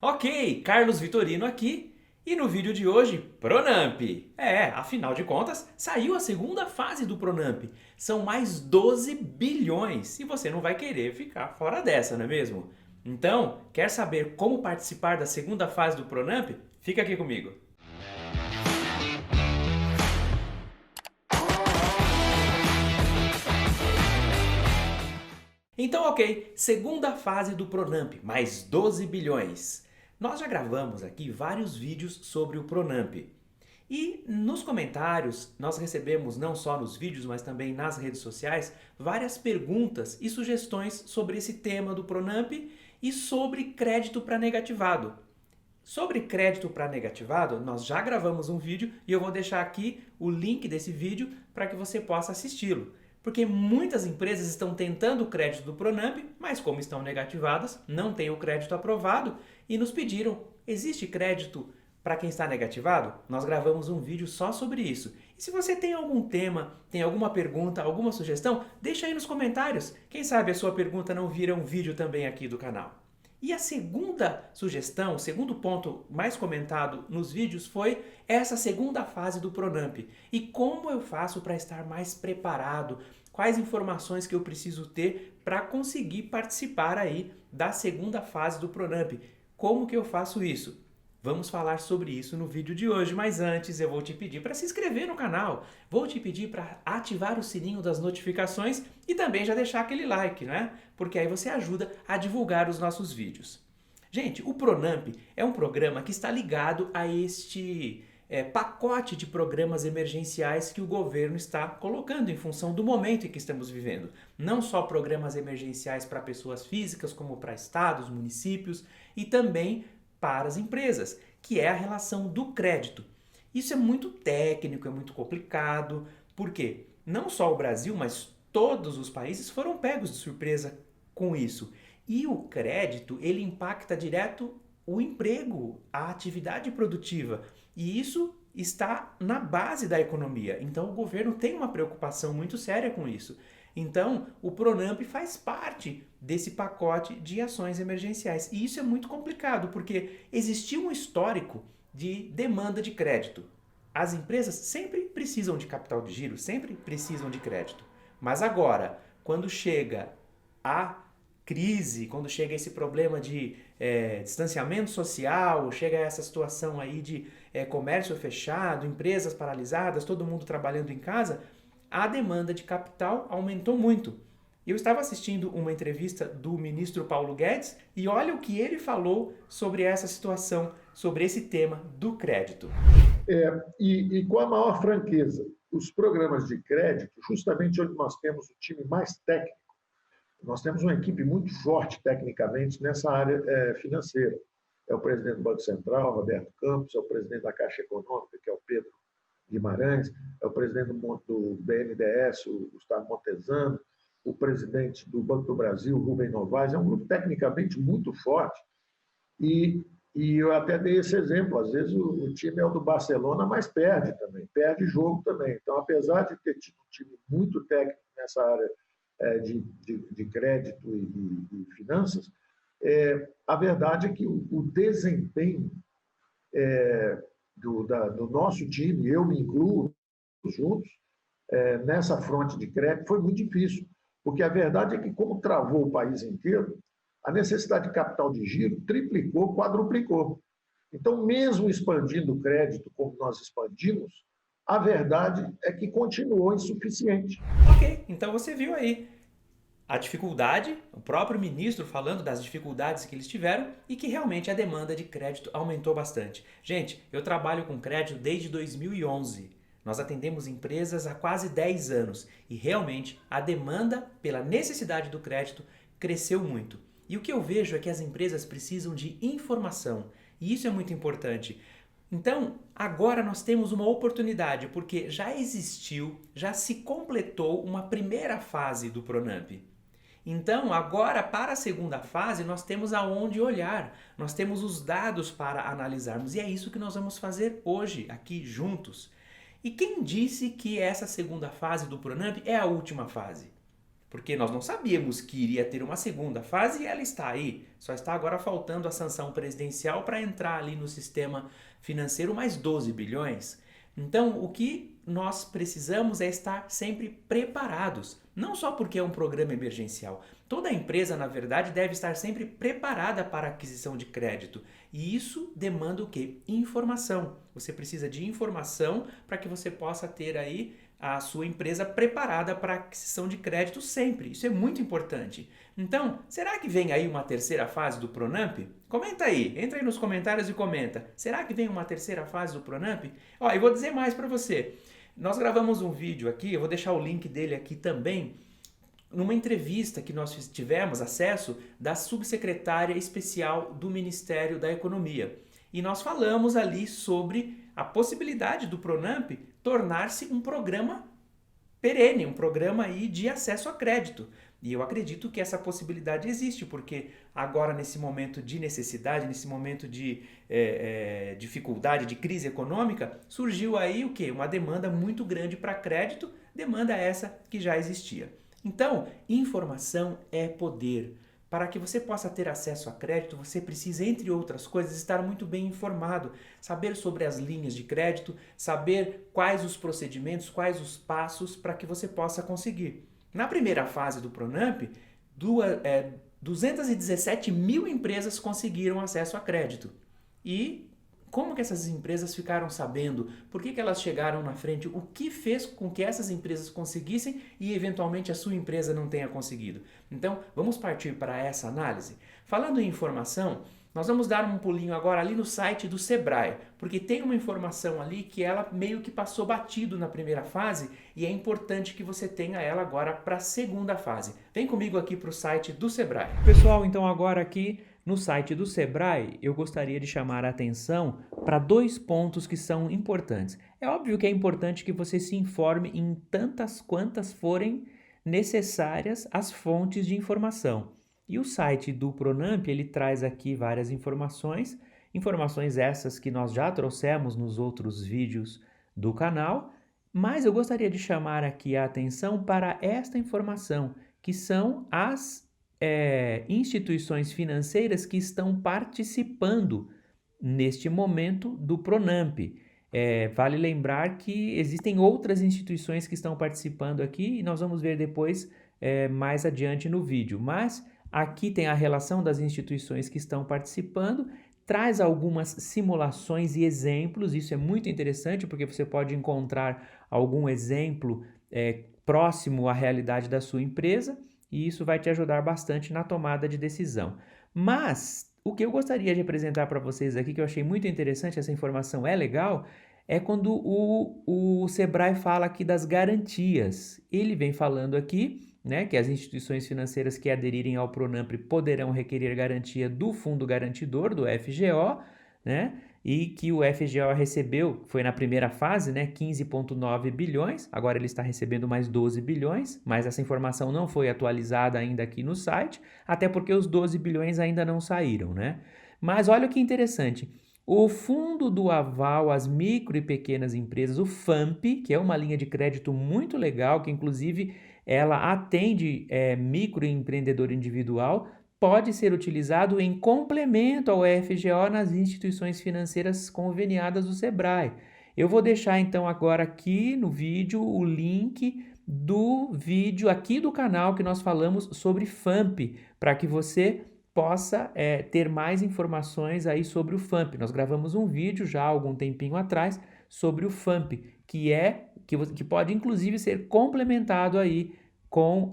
Ok, Carlos Vitorino aqui e no vídeo de hoje, Pronamp. Afinal de contas, saiu a segunda fase do Pronamp. São mais 12 bilhões e você não vai querer ficar fora dessa, não é mesmo? Então, quer saber como participar da segunda fase do Pronamp? Fica aqui comigo. Então, ok, segunda fase do Pronamp, mais 12 bilhões. Nós já gravamos aqui vários vídeos sobre o Pronamp. E nos comentários, nós recebemos, não só nos vídeos, mas também nas redes sociais, várias perguntas e sugestões sobre esse tema do Pronamp e sobre crédito para negativado. Sobre crédito para negativado, nós já gravamos um vídeo e eu vou deixar aqui o link desse vídeo para que você possa assisti-lo. Porque muitas empresas estão tentando o crédito do Pronamp, mas como estão negativadas, não têm o crédito aprovado e nos pediram: existe crédito para quem está negativado? Nós gravamos um vídeo só sobre isso. E se você tem algum tema, tem alguma pergunta, alguma sugestão, deixa aí nos comentários. Quem sabe a sua pergunta não vira um vídeo também aqui do canal. E a segunda sugestão, o segundo ponto mais comentado nos vídeos foi essa segunda fase do Pronamp. E como eu faço para estar mais preparado? Quais informações que eu preciso ter para conseguir participar aí da segunda fase do Pronamp? Como que eu faço isso? Vamos falar sobre isso no vídeo de hoje, mas antes eu vou te pedir para se inscrever no canal, vou te pedir para ativar o sininho das notificações e também já deixar aquele like, né? Porque aí você ajuda a divulgar os nossos vídeos. Gente, o Pronamp é um programa que está ligado a este pacote de programas emergenciais que o governo está colocando em função do momento em que estamos vivendo. Não só programas emergenciais para pessoas físicas, como para estados, municípios e também para as empresas, que é a relação do crédito. Isso é muito técnico, é muito complicado, porque não só o Brasil, mas todos os países foram pegos de surpresa com isso. E o crédito, ele impacta direto o emprego, a atividade produtiva, e isso está na base da economia. Então o governo tem uma preocupação muito séria com isso. Então, o Pronamp faz parte desse pacote de ações emergenciais. E isso é muito complicado, porque existia um histórico de demanda de crédito. As empresas sempre precisam de capital de giro, sempre precisam de crédito. Mas agora, quando chega a crise, quando chega esse problema de distanciamento social, chega essa situação aí de comércio fechado, empresas paralisadas, todo mundo trabalhando em casa, a demanda de capital aumentou muito. Eu estava assistindo uma entrevista do ministro Paulo Guedes e olha o que ele falou sobre essa situação, sobre esse tema do crédito. E com a maior franqueza, os programas de crédito, justamente onde nós temos o time mais técnico, nós temos uma equipe muito forte tecnicamente nessa área financeira. É o presidente do Banco Central, Roberto Campos, é o presidente da Caixa Econômica, que é o Pedro Guimarães, é o presidente do BNDES, o Gustavo Montezano, o presidente do Banco do Brasil, Rubem Novaes. É um grupo tecnicamente muito forte e eu até dei esse exemplo. Às vezes o time é o do Barcelona, mas perde também, perde jogo também. Então, apesar de ter tido um time muito técnico nessa área de crédito e finanças, a verdade é que o desempenho do nosso time, eu me incluo juntos, nessa fronte de crédito foi muito difícil, porque a verdade é que, como travou o país inteiro, a necessidade de capital de giro triplicou, quadruplicou. Então, mesmo expandindo o crédito como nós expandimos, a verdade é que continuou insuficiente. Ok, então você viu aí a dificuldade, o próprio ministro falando das dificuldades que eles tiveram e que realmente a demanda de crédito aumentou bastante. Gente, eu trabalho com crédito desde 2011. Nós atendemos empresas há quase 10 anos e realmente a demanda pela necessidade do crédito cresceu muito. E o que eu vejo é que as empresas precisam de informação e isso é muito importante. Então, agora nós temos uma oportunidade, porque já existiu, já se completou uma primeira fase do Pronamp. Então, agora para a segunda fase, nós temos aonde olhar, nós temos os dados para analisarmos e é isso que nós vamos fazer hoje, aqui juntos. E quem disse que essa segunda fase do Pronamp é a última fase? porque nós não sabíamos que iria ter uma segunda fase e ela está aí. Só está agora faltando a sanção presidencial para entrar ali no sistema financeiro mais 12 bilhões. Então, o que nós precisamos é estar sempre preparados. Não só porque é um programa emergencial. Toda empresa, na verdade, deve estar sempre preparada para a aquisição de crédito. E isso demanda o quê? Informação. Você precisa de informação para que você possa ter aí a sua empresa preparada para a aquisição de crédito sempre. Isso é muito importante. Então, será que vem aí uma terceira fase do Pronamp? Comenta aí, entra aí nos comentários e comenta. Será que vem uma terceira fase do Pronamp? Ó, eu vou dizer mais para você. Nós gravamos um vídeo aqui, eu vou deixar o link dele aqui também, numa entrevista que nós tivemos acesso da subsecretária especial do Ministério da Economia. E nós falamos ali sobre a possibilidade do Pronamp tornar-se um programa perene, um programa aí de acesso a crédito. E eu acredito que essa possibilidade existe, porque agora nesse momento de necessidade, nesse momento de dificuldade, de crise econômica, surgiu aí o quê? Uma demanda muito grande para crédito, demanda essa que já existia. Então, informação é poder. Para que você possa ter acesso a crédito, você precisa, entre outras coisas, estar muito bem informado, saber sobre as linhas de crédito, saber quais os procedimentos, quais os passos para que você possa conseguir. Na primeira fase do Pronamp, 217 mil empresas conseguiram acesso a crédito. E como que essas empresas ficaram sabendo? Por que elas chegaram na frente? O que fez com que essas empresas conseguissem e eventualmente a sua empresa não tenha conseguido? Então, vamos partir para essa análise. Falando em informação, nós vamos dar um pulinho agora ali no site do Sebrae, porque tem uma informação ali que ela meio que passou batido na primeira fase e é importante que você tenha ela agora para a segunda fase. Vem comigo aqui para o site do Sebrae. Pessoal, então agora aqui no site do Sebrae, eu gostaria de chamar a atenção para 2 pontos que são importantes. É óbvio que é importante que você se informe em tantas quantas forem necessárias as fontes de informação. E o site do Pronamp, ele traz aqui várias informações essas que nós já trouxemos nos outros vídeos do canal, mas eu gostaria de chamar aqui a atenção para esta informação, que são as instituições financeiras que estão participando neste momento do Pronamp. Vale lembrar que existem outras instituições que estão participando aqui e nós vamos ver depois mais adiante no vídeo, mas aqui tem a relação das instituições que estão participando, traz algumas simulações e exemplos, isso é muito interessante porque você pode encontrar algum exemplo próximo à realidade da sua empresa, e isso vai te ajudar bastante na tomada de decisão. Mas o que eu gostaria de apresentar para vocês aqui, que eu achei muito interessante, essa informação é legal, é quando o Sebrae fala aqui das garantias. Ele vem falando aqui, né, que as instituições financeiras que aderirem ao Pronamp poderão requerer garantia do Fundo Garantidor, do FGO, né? E que o FGO recebeu, foi na primeira fase, né, 15,9 bilhões, agora ele está recebendo mais 12 bilhões, mas essa informação não foi atualizada ainda aqui no site, até porque os 12 bilhões ainda não saíram, né? Mas olha que interessante, o Fundo do Aval às Micro e Pequenas Empresas, o FAMP, que é uma linha de crédito muito legal, que inclusive ela atende microempreendedor individual, pode ser utilizado em complemento ao FGO nas instituições financeiras conveniadas do Sebrae. Eu vou deixar então agora aqui no vídeo o link do vídeo aqui do canal que nós falamos sobre FAMP, para que você possa ter mais informações aí sobre o FAMP. Nós gravamos um vídeo já há algum tempinho atrás sobre o FAMP, que pode inclusive ser complementado aí com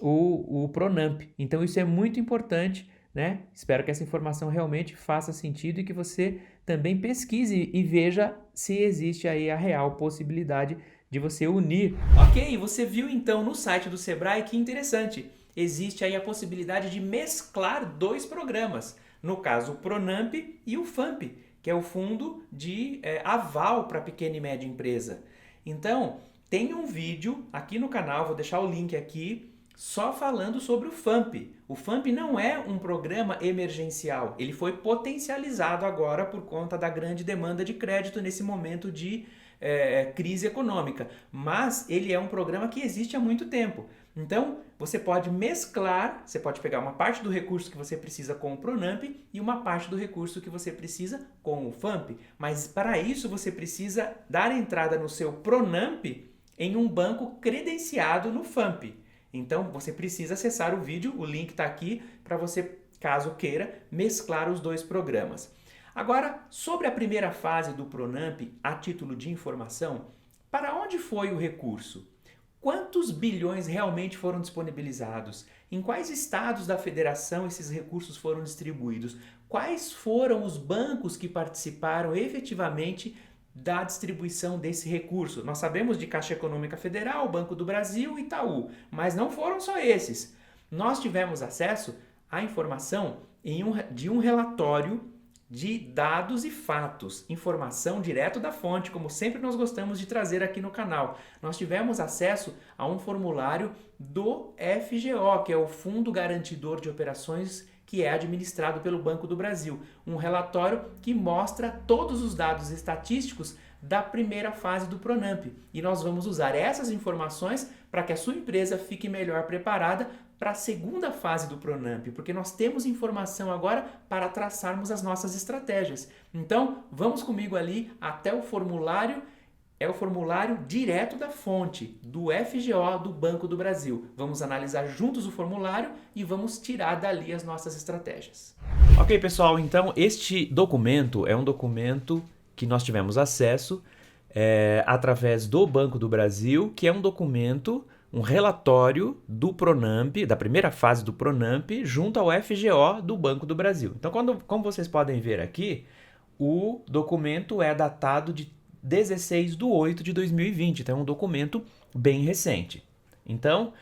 o Pronamp. Então isso é muito importante, né? Espero que essa informação realmente faça sentido e que você também pesquise e veja se existe aí a real possibilidade de você unir. Ok, você viu então no site do Sebrae que interessante. Existe aí a possibilidade de mesclar 2 programas, no caso o Pronamp e o FAMP, que é o Fundo de Aval para Pequena e Média Empresa. Então, tem um vídeo aqui no canal, vou deixar o link aqui, só falando sobre o FAMP. O FAMP não é um programa emergencial, ele foi potencializado agora por conta da grande demanda de crédito nesse momento de crise econômica, mas ele é um programa que existe há muito tempo. Então, você pode mesclar, você pode pegar uma parte do recurso que você precisa com o Pronamp e uma parte do recurso que você precisa com o FAMP. Mas para isso você precisa dar entrada no seu Pronamp em um banco credenciado no FAMP. Então, você precisa acessar o vídeo, o link está aqui para você, caso queira, mesclar os dois programas. Agora, sobre a primeira fase do Pronamp, a título de informação, para onde foi o recurso? Quantos bilhões realmente foram disponibilizados? Em quais estados da federação esses recursos foram distribuídos? Quais foram os bancos que participaram efetivamente da distribuição desse recurso? Nós sabemos de Caixa Econômica Federal, Banco do Brasil e Itaú, mas não foram só esses. Nós tivemos acesso à informação de um relatório de dados e fatos, informação direto da fonte, como sempre nós gostamos de trazer aqui no canal. Nós tivemos acesso a um formulário do FGO, que é o Fundo Garantidor de Operações, que é administrado pelo Banco do Brasil. Um relatório que mostra todos os dados estatísticos da primeira fase do Pronamp. E nós vamos usar essas informações para que a sua empresa fique melhor preparada para a segunda fase do Pronamp, porque nós temos informação agora para traçarmos as nossas estratégias. Então, vamos comigo ali até o formulário, é o formulário direto da fonte, do FGO do Banco do Brasil. Vamos analisar juntos o formulário e vamos tirar dali as nossas estratégias. Ok, pessoal, então este documento é um documento que nós tivemos acesso através do Banco do Brasil, que é um documento, um relatório do Pronamp, da primeira fase do Pronamp, junto ao FGO do Banco do Brasil. Então, como vocês podem ver aqui, o documento é datado de 16/8/2020, então é um documento bem recente. Então,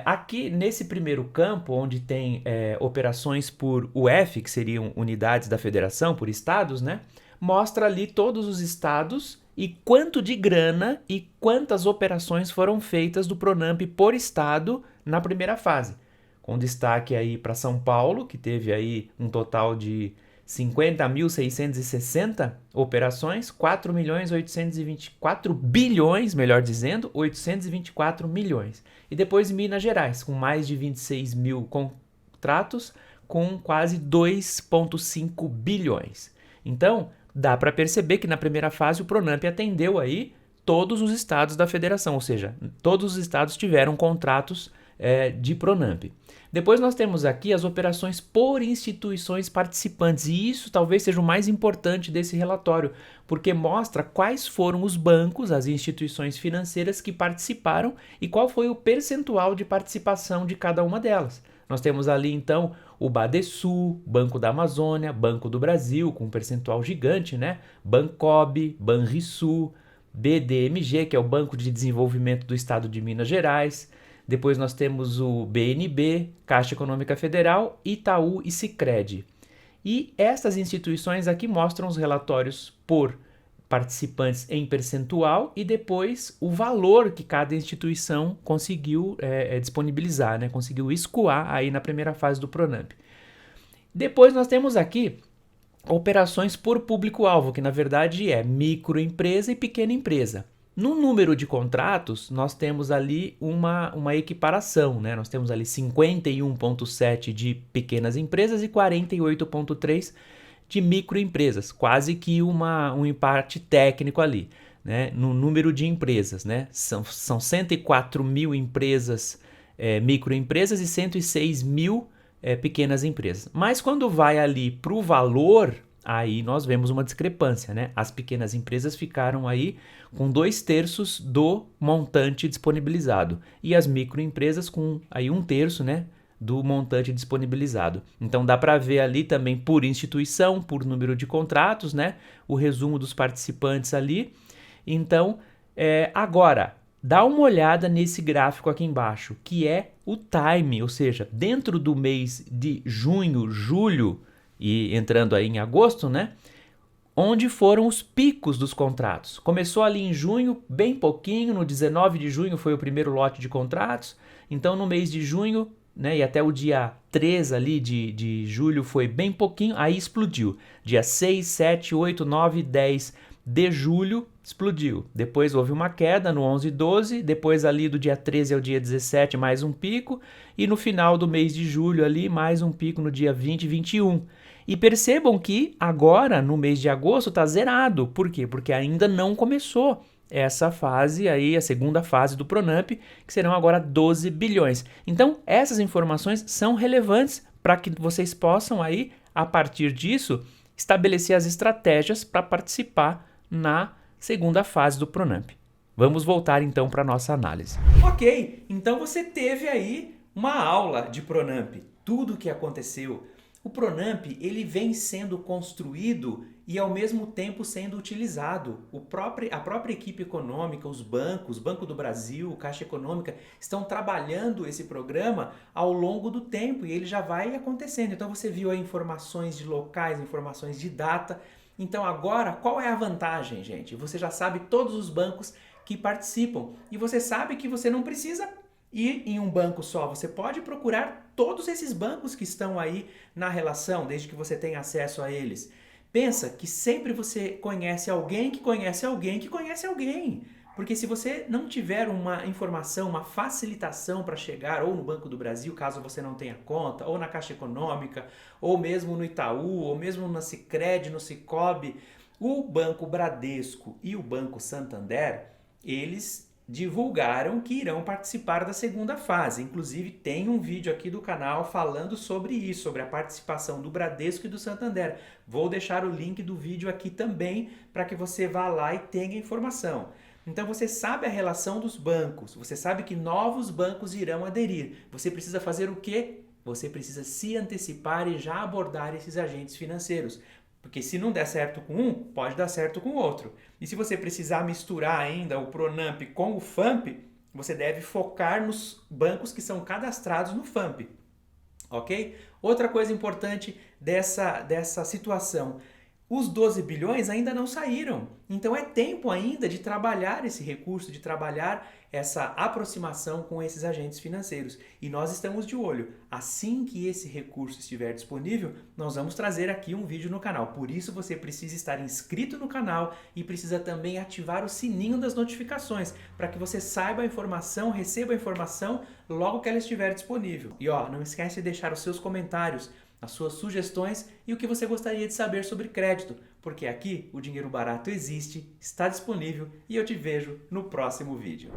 aqui nesse primeiro campo, onde tem operações por UF, que seriam unidades da federação, por estados, né? Mostra ali todos os estados e quanto de grana e quantas operações foram feitas do Pronamp por estado na primeira fase. Com destaque aí para São Paulo, que teve aí um total de 50.660 operações, 4.824 bilhões, melhor dizendo, 824 milhões. E depois Minas Gerais, com mais de 26 mil contratos, com quase 2,5 bilhões. Então, dá para perceber que na primeira fase o Pronamp atendeu aí todos os estados da federação, ou seja, todos os estados tiveram contratos de Pronamp. Depois nós temos aqui as operações por instituições participantes, e isso talvez seja o mais importante desse relatório, porque mostra quais foram os bancos, as instituições financeiras que participaram e qual foi o percentual de participação de cada uma delas. Nós temos ali então o Badesul, Banco da Amazônia, Banco do Brasil, com um percentual gigante, né? Bancob, Banrisul, BDMG, que é o Banco de Desenvolvimento do Estado de Minas Gerais. Depois nós temos o BNB, Caixa Econômica Federal, Itaú e Sicredi. E essas instituições aqui mostram os relatórios por participantes em percentual e depois o valor que cada instituição conseguiu disponibilizar, né? Conseguiu escoar aí na primeira fase do Pronamp. Depois nós temos aqui operações por público-alvo, que na verdade é microempresa e pequena empresa. No número de contratos, nós temos ali uma equiparação, né? Nós temos ali 51,7 de pequenas empresas e 48,3 de microempresas, quase que um empate técnico ali, né? No número de empresas, né? São 104 mil empresas, microempresas e 106 mil pequenas empresas. Mas quando vai ali para o valor, aí nós vemos uma discrepância, né? As pequenas empresas ficaram aí com 2/3 do montante disponibilizado e as microempresas com aí 1/3, né, do montante disponibilizado. Então dá para ver ali também por instituição, por número de contratos, né, o resumo dos participantes ali. Então, agora, dá uma olhada nesse gráfico aqui embaixo, que é o time, ou seja, dentro do mês de junho, julho e entrando aí em agosto, né, onde foram os picos dos contratos. Começou ali em junho, bem pouquinho, no 19 de junho foi o primeiro lote de contratos, então no mês de junho, né, e até o dia 3 ali de julho foi bem pouquinho, aí explodiu. Dia 6, 7, 8, 9, 10 de julho, explodiu. Depois houve uma queda no 11 e 12, depois ali do dia 13 ao dia 17 mais um pico, e no final do mês de julho ali mais um pico no dia 20 e 21. E percebam que agora, no mês de agosto, está zerado. Por quê? Porque ainda não começou essa fase aí, a segunda fase do Pronamp, que serão agora 12 bilhões. Então, essas informações são relevantes para que vocês possam aí, a partir disso, estabelecer as estratégias para participar na segunda fase do Pronamp. Vamos voltar então para a nossa análise. Ok, então você teve aí uma aula de Pronamp, tudo o que aconteceu. O Pronamp ele vem sendo construído e ao mesmo tempo sendo utilizado. A própria equipe econômica, os bancos, Banco do Brasil, Caixa Econômica, estão trabalhando esse programa ao longo do tempo e ele já vai acontecendo. Então você viu aí informações de locais, informações de data. Então agora, qual é a vantagem, gente? Você já sabe todos os bancos que participam e você sabe que você não precisa ir em um banco só. Você pode procurar todos esses bancos que estão aí na relação, desde que você tenha acesso a eles. Pensa que sempre você conhece alguém que conhece alguém que conhece alguém. Porque se você não tiver uma informação, uma facilitação para chegar ou no Banco do Brasil, caso você não tenha conta, ou na Caixa Econômica, ou mesmo no Itaú, ou mesmo na Sicredi, no Sicobi, o Banco Bradesco e o Banco Santander, eles divulgaram que irão participar da segunda fase. Inclusive tem um vídeo aqui do canal falando sobre isso, sobre a participação do Bradesco e do Santander. Vou deixar o link do vídeo aqui também para que você vá lá e tenha informação. Então você sabe a relação dos bancos, você sabe que novos bancos irão aderir. Você precisa fazer o quê? Você precisa se antecipar e já abordar esses agentes financeiros. Porque se não der certo com um, pode dar certo com o outro. E se você precisar misturar ainda o Pronamp com o FAMP, você deve focar nos bancos que são cadastrados no FAMP. Ok? Outra coisa importante dessa situação. Os 12 bilhões ainda não saíram. Então é tempo ainda de trabalhar esse recurso, de trabalhar essa aproximação com esses agentes financeiros. E nós estamos de olho. Assim que esse recurso estiver disponível, nós vamos trazer aqui um vídeo no canal. Por isso você precisa estar inscrito no canal e precisa também ativar o sininho das notificações para que você saiba a informação, receba a informação logo que ela estiver disponível. E não esquece de deixar os seus comentários, as suas sugestões e o que você gostaria de saber sobre crédito, porque aqui o dinheiro barato existe, está disponível e eu te vejo no próximo vídeo.